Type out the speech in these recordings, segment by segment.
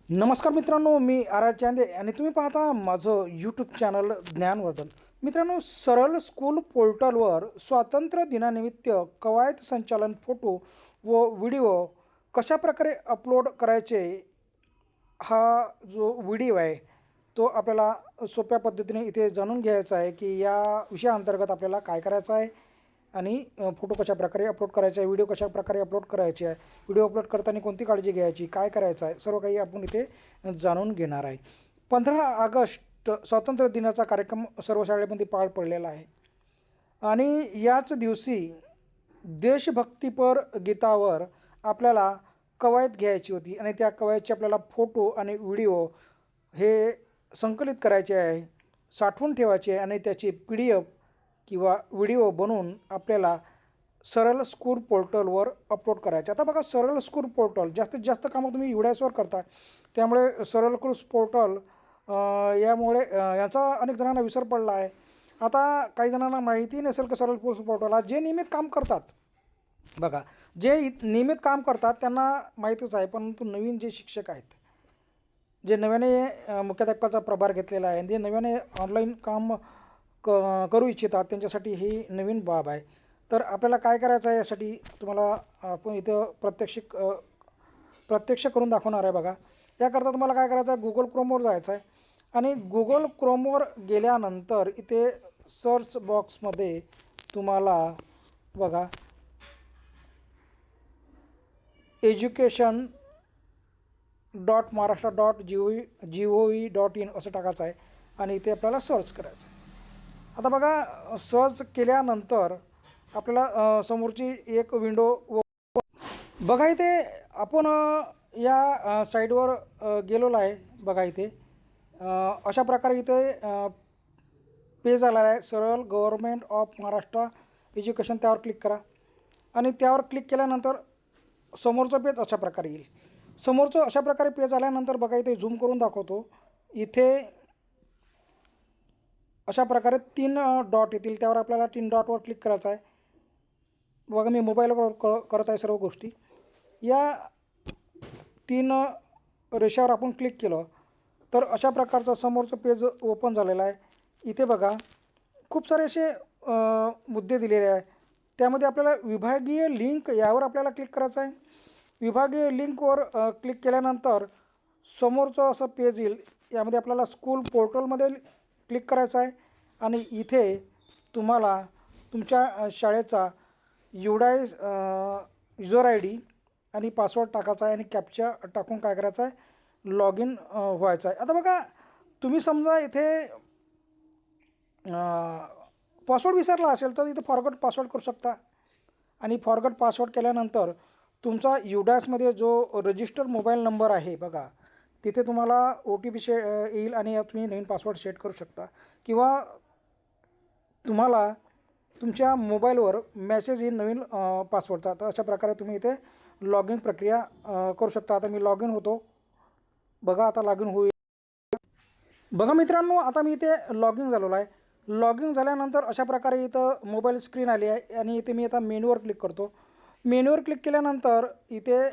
नमस्कार मित्रांनो, मी R R Chande आणि तुम्ही पाहता माझं यूट्यूब चॅनल ज्ञानवर्धन. मित्रांनो, सरळ स्कूल पोर्टलवर स्वातंत्र्य दिनानिमित्त कवायत संचालन फोटो व व्हिडिओ कशाप्रकारे अपलोड करायचे, हा जो व्हिडिओ आहे तो आपल्याला सोप्या पद्धतीने इथे जाणून घ्यायचा आहे की या विषयाअंतर्गत आपल्याला काय करायचं आहे आणि फोटो कशाप्रकारे अपलोड करायचा आहे, व्हिडिओ कशाप्रकारे अपलोड करायचे आहे, व्हिडिओ अपलोड करताना कोणती काळजी घ्यायची, काय करायचं आहे, सर्व काही आपण इथे जाणून घेणार आहे. 15 ऑगस्ट स्वातंत्र्य दिनाचा कार्यक्रम सर्व शाळेमध्ये पार पडलेला आहे आणि याच दिवशी देशभक्तीपर गीतावर आपल्याला कवायत घ्यायची होती आणि त्या कवायतचे आपल्याला फोटो आणि व्हिडिओ हे संकलित करायचे आहे, साठवून ठेवायचे आहे आणि त्याची PDF किंवा व्हिडिओ बनवून आपल्याला सरळ स्कूल पोर्टलवर अपलोड करायचे. आता बघा, सरळ स्कूल पोर्टल जास्तीत जास्त कामं तुम्ही UDASवर करता, त्यामुळे सरळ स्कूल पोर्टल यामुळे याचा अनेक जणांना विसर पडला आहे. आता काही जणांना माहिती नसेल की सरळ स्कूल पोर्टलला जे नियमित काम करतात, बघा, जे नियमित काम करतात त्यांना माहीतच आहे, परंतु नवीन जे शिक्षक आहेत, जे नव्याने मुख्याध्यापकाचा प्रभार घेतलेला आहे आणि जे नव्याने ऑनलाईन काम करू इच्छितात त्यांच्यासाठी ही नवीन बाब आहे. तर आपल्याला काय करायचं आहे, यासाठी तुम्हाला आपण इथं प्रत्यक्ष करून दाखवणार आहे. बघा, याकरता तुम्हाला काय करायचं आहे, Google Chromeवर जायचं आहे आणि Google Chromeवर गेल्यानंतर इथे सर्च बॉक्समध्ये तुम्हाला बघा education.महाराष्ट्र.gov.in असं टाकायचं आहे आणि इथे आपल्याला सर्च करायचं आहे. आता बघा, सर्च केल्यानंतर आपल्याला समोरची एक विंडो बघा, इथे आपण या साईडवर गेलेलो आहे. बघा, इथे अशा प्रकारे इथे पेज आलेला आहे, सरळ गव्हर्मेंट ऑफ महाराष्ट्र एज्युकेशन. त्यावर क्लिक करा आणि त्यावर क्लिक केल्यानंतर समोरचं पेज अशा प्रकारे येईल. समोरचं अशा प्रकारे पेज आल्यानंतर बघा, इथे झूम करून दाखवतो. इथे अशा प्रकारे 3 डॉट येतील, त्यावर आपल्याला 3 डॉटवर क्लिक करायचं आहे. बघा, मी मोबाईलवर करत आहे सर्व गोष्टी. या 3 रेषावर आपण क्लिक केलं तर अशा प्रकारचं समोरचं पेज ओपन झालेलं आहे. इथे बघा, खूप सारे असे मुद्दे दिलेले आहे. त्यामध्ये आपल्याला विभागीय लिंक यावर आपल्याला क्लिक करायचं आहे. विभागीय लिंकवर क्लिक केल्यानंतर समोरचं असं पेज येईल. यामध्ये आपल्याला स्कूल पोर्टलमध्ये क्लिक करायचं आहे आणि इथे तुम्हाला तुमच्या शाळेचा युजर ID आणि पासवर्ड टाकायचा आहे आणि कॅप्चा टाकून काय करायचं आहे, लॉग इन व्हायचं आहे. आता बघा, तुम्ही समजा इथे पासवर्ड विसरला असेल तर इथे फॉरगॉट पासवर्ड करू शकता आणि फॉरगॉट पासवर्ड केल्यानंतर तुमचा UDASमध्ये जो रजिस्टर्ड मोबाईल नंबर आहे बघा, तिथे तुम्हाला OTP येईल आणि तुम्ही नवीन पासवर्ड सेट करू शकता किंवा तुम्हाला तुमच्या मोबाईलवर मेसेज येईल नवीन पासवर्डचा. तर अशा प्रकारे तुम्ही इथे लॉग इन प्रक्रिया करू शकता. आता मी लॉग इन होतो. बघा, आता लॉग इन होईल. बघा मित्रांनो, आता मी इथे लॉग इन झालेलो आहे. लॉग इन झाल्यानंतर अशा प्रकारे इथं मोबाईल स्क्रीन आली आहे आणि इथे मी आता मेनूवर क्लिक करतो. मेनूवर क्लिक केल्यानंतर इथे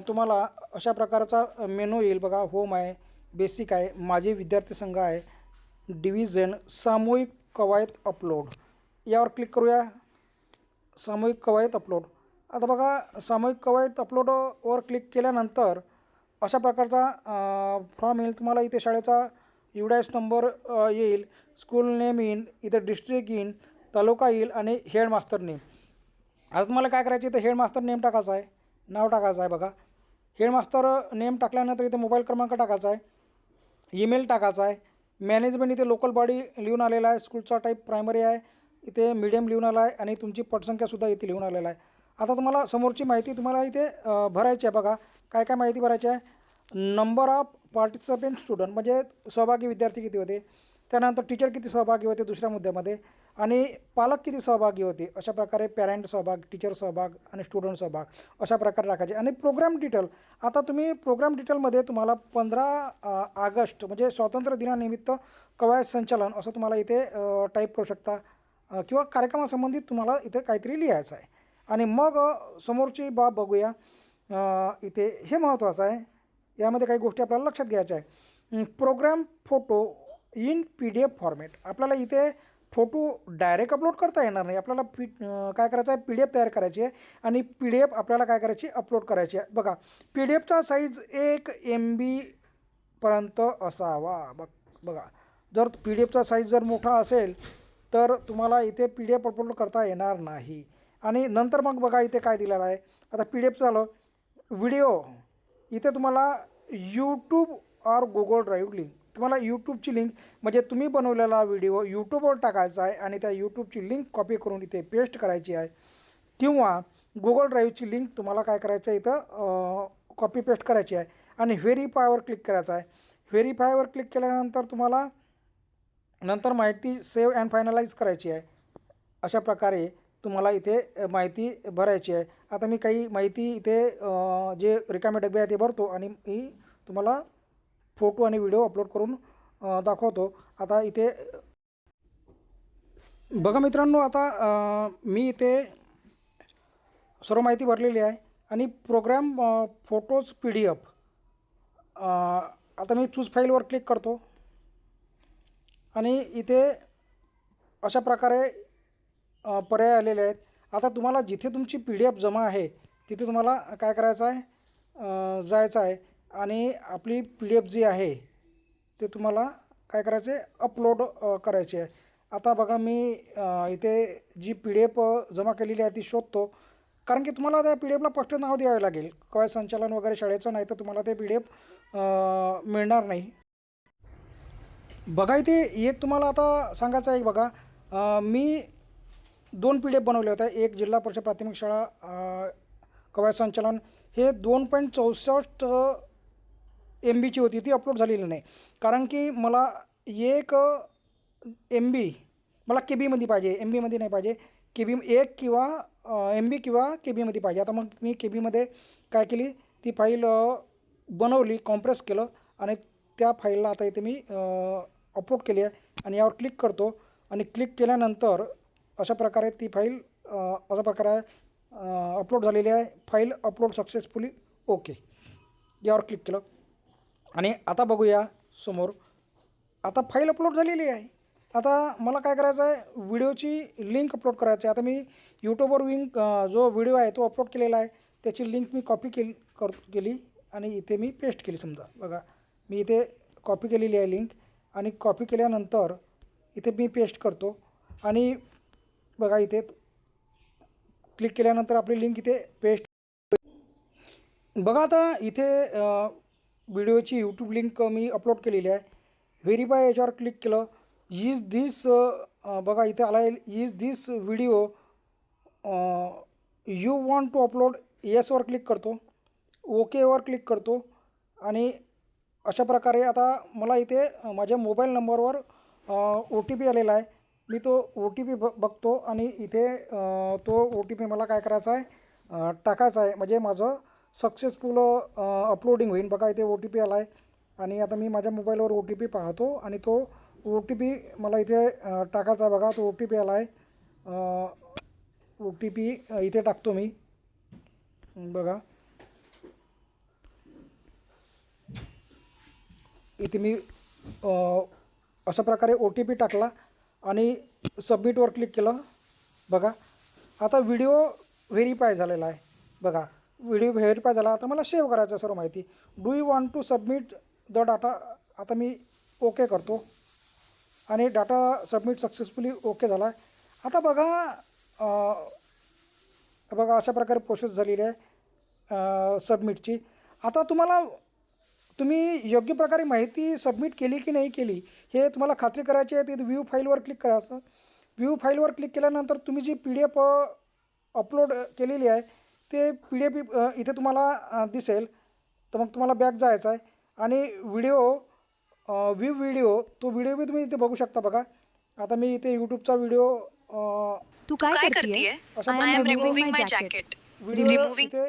तुम्हाला अशा प्रकारचा मेनू येईल. बघा, होम आहे, बेसिक आहे, माझे विद्यार्थी संघ आहे, डिव्हिजन, सामूहिक कवायत अपलोड. यावर क्लिक करूया. सामूहिक कवायत अपलोड. आता बघा, सामूहिक कवायत अपलोडवर क्लिक केल्यानंतर अशा प्रकारचा फॉर्म येईल. तुम्हाला इथे शाळेचा UDAS नंबर येईल, स्कूल नेम येईल, इथं डिस्ट्रिक्ट येईल, तालुका येईल आणि हेडमास्टर नेम. आता तुम्हाला काय करायचं, इथं हेडमास्टर नेम टाकायचं आहे, नाव टाकायचं आहे. बघा, हेडमास्टर नेम टाकल्यानंतर इथे मोबाईल क्रमांक टाकायचा आहे, ईमेल टाकायचा आहे, मॅनेजमेंट इथे लोकल बॉडी लिहून आलेला आहे, स्कूलचा टाईप प्रायमरी आहे, इथे मीडियम लिहून आला आहे आणि तुमची पटसंख्यासुद्धा इथे लिहून आलेला आहे. आता तुम्हाला समोरची माहिती तुम्हाला इथे भरायची आहे. बघा, काय काय माहिती भरायची आहे. नंबर ऑफ पार्टिसिपेंट स्टुडंट म्हणजे सहभागी विद्यार्थी किती होते, त्यानंतर टीचर किती सहभागी होते दुसऱ्या मुद्द्यामध्ये, आणि पालक किती सहभागी होते. अशा प्रकारे पॅरेंट सहभाग, टीचर सहभाग आणि स्टुडंट सहभाग अशा प्रकारे टाकायचे. आणि प्रोग्राम डिटेल, आता तुम्ही प्रोग्राम डिटेलमध्ये तुम्हाला 15 ऑगस्ट म्हणजे स्वातंत्र्य दिनानिमित्त कवायत संचालन असं तुम्हाला इथे टाईप करू शकता किंवा कार्यक्रमासंबंधित तुम्हाला इथे काहीतरी लिहायचं आहे. आणि मग समोरची बाब बघूया. इथे हे महत्त्वाचं आहे, यामध्ये काही गोष्टी आपल्याला लक्षात घ्यायच्या आहे. Program photo in PDF format. आपल्याला इथे फोटो डायरेक्ट अपलोड करता येणार नाही. आपल्याला काय करायचं आहे, PDF तयार करायची आहे आणि PDF आपल्याला काय करायची, अपलोड करायची आहे. बघा, PDFचा साईज 1 MB पर्यंत असावा. बघा, जर PDFचा साईज जर मोठा असेल तर तुम्हाला इथे PDF अपलोड करता येणार नाही. आणि नंतर मग बघा इथे काय दिलेलं आहे. आता PDF झालं. व्हिडिओ, इथे तुम्हाला यूट्यूब और गुगल ड्राईव्ह लिंक, तुम्हाला यूट्यूबची लिंक म्हणजे तुम्ही बनवलेला व्हिडिओ यूट्यूबवर टाकायचा आहे आणि त्या यूट्यूबची लिंक कॉपी करून इथे पेस्ट करायची आहे, किंवा गुगल ड्राईव्हची लिंक तुम्हाला काय करायचं आहे, इथं कॉपी पेस्ट करायची आहे आणि व्हेरीफायवर क्लिक करायचं आहे. व्हेरीफायवर क्लिक केल्यानंतर तुम्हाला नंतर माहिती सेव्ह अँड फायनलाइज करायची आहे. अशा प्रकारे तुम्हाला इथे माहिती भरायची आहे. आता मी काही माहिती इथे जे रिकामे डबे आहे ते भरतो आणि मी तुम्हाला फोटो आणि व्हिडिओ अपलोड करून दाखवतो. आता इथे बघा मित्रांनो, आता मी इथे सर्व माहिती भरलेली आहे आणि प्रोग्राम फोटोज PDF, आता मी चूज फाईलवर क्लिक करतो आणि इथे अशा प्रकारे पर्याय आलेले आहेत. आता तुम्हाला जिथे तुमची PDF जमा आहे तिथे तुम्हाला काय करायचं आहे, जायचं आहे आणि आपली PDF जी आहे ते तुम्हाला काय करायचं आहे, अपलोड करायची आहे. आता बघा मी इथे जी PDF जमा केलेली आहे ती शोधतो, कारण की तुम्हाला त्या PDFला स्पष्ट नाव द्यावे लागेल. काय संचालन वगैरे शाळेचं, नाही तर तुम्हाला ते PDF मिळणार नाही. बघा इथे एक तुम्हाला आता सांगायचं आहे. बघा, मी 2 PDF बनवले होते. एक जिल्हा परिषद प्राथमिक शाळा कवायत संचालन, हे 2.64 MBची होती, ती अपलोड झालेली नाही. कारण की मला 1 MB मला KBमध्ये पाहिजे, MBमध्ये नाही पाहिजे. KB 1 किंवा MB किंवा KBमध्ये पाहिजे. आता मग मी KBमध्ये काय केली, ती फाईल बनवली, कॉम्प्रेस केलं आणि त्या फाईलला आता इथे मी अपलोड केली आहे आणि यावर क्लिक करतो आणि क्लिक केल्यानंतर अशा प्रकारे ती फाईल अशा प्रकारे अपलोड झालेली आहे. फाईल अपलोड सक्सेसफुली, ओके, यावर क्लिक केलं आणि आता बघूया समोर. आता फाईल अपलोड झालेली आहे. आता मला काय करायचं आहे, व्हिडिओची लिंक अपलोड करायची आहे. आता मी यूट्यूबवर जो व्हिडिओ आहे तो अपलोड केलेला आहे, त्याची लिंक मी कॉपी केली आणि इथे मी पेस्ट केली. समजा बघा, मी इथे कॉपी केलेली आहे लिंक आणि कॉपी केल्यानंतर इथे मी पेस्ट करतो आणि बघा इथे क्लिक केल्यानंतर आपली लिंक इथे पेस्ट. बघा आता इथे व्हिडिओची यूट्यूब लिंक मी अपलोड केलेली आहे. व्हेरीफाय याच्यावर क्लिक केलं. इज दिस, बघा इथे आला आहे, is this video you want to upload, येसवर क्लिक करतो, ओकेवर क्लिक करतो आणि अशा प्रकारे आता मला इथे माझ्या मोबाईल नंबरवर OTP आलेला आहे. मी तो OTP बघतो आणि इथे तो OTP मला काय करायचा आहे, टाकायचा आहे, म्हणजे माझं सक्सेसफुल अपलोडिंग होईल. बघा इथे OTP आला आहे आणि आता मी माझ्या मोबाईलवर OTP पाहतो आणि तो OTP मला इथे टाकायचा आहे. बघा तो OTP आला आहे. OTP इथे टाकतो मी. बघा इथे मी अशा प्रकारे OTP टाकला आणि सबमिटवर क्लिक केलं. बघा आता व्हिडिओ व्हेरीफाय झालेला आहे. बघा व्हिडिओ व्हेरीफाय झाला. आता मला सेव्ह करायचं सर्व माहिती. Do you want to submit the data, आता मी ओके करतो आणि डाटा सबमिट सक्सेसफुली ओके झाला आहे. आता बघा अशा प्रकारे प्रोसेस झालेली आहे सबमिटची. आता तुम्ही योग्य प्रकारे माहिती सबमिट केली की नाही केली हे तुम्हाला खात्री करायची आहे. तिथे व्ह्यू फाईलवर क्लिक करायचं. व्ह्यू फाईलवर क्लिक केल्यानंतर तुम्ही जी PDF अपलोड केलेली आहे ते PDF इथे तुम्हाला दिसेल. तर मग तुम्हाला बॅक जायचं आहे आणि व्ह्यू व्हिडिओ, तो व्हिडिओ बी तुम्ही इथे बघू शकता. बघा आता मी इथे यूट्यूबचा व्हिडिओ तू काय करतीये? I am removing my jacket. Video इथे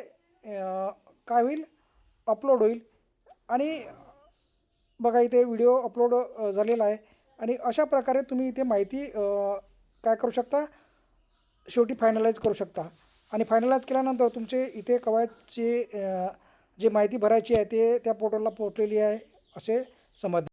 काय होईल, अपलोड होईल आणि बघा इथे व्हिडिओ अपलोड झालेला आहे. आणि अशा प्रकारे तुम्ही इथे माहिती काय करू शकता, शेवटी फायनलाइज करू शकता. आणि फायनलाइज केल्यानंतर तुमचे इथे कवायतचे जे माहिती भरायची आहे ते त्या पोर्टलला पोहोचलेली आहे असे समज.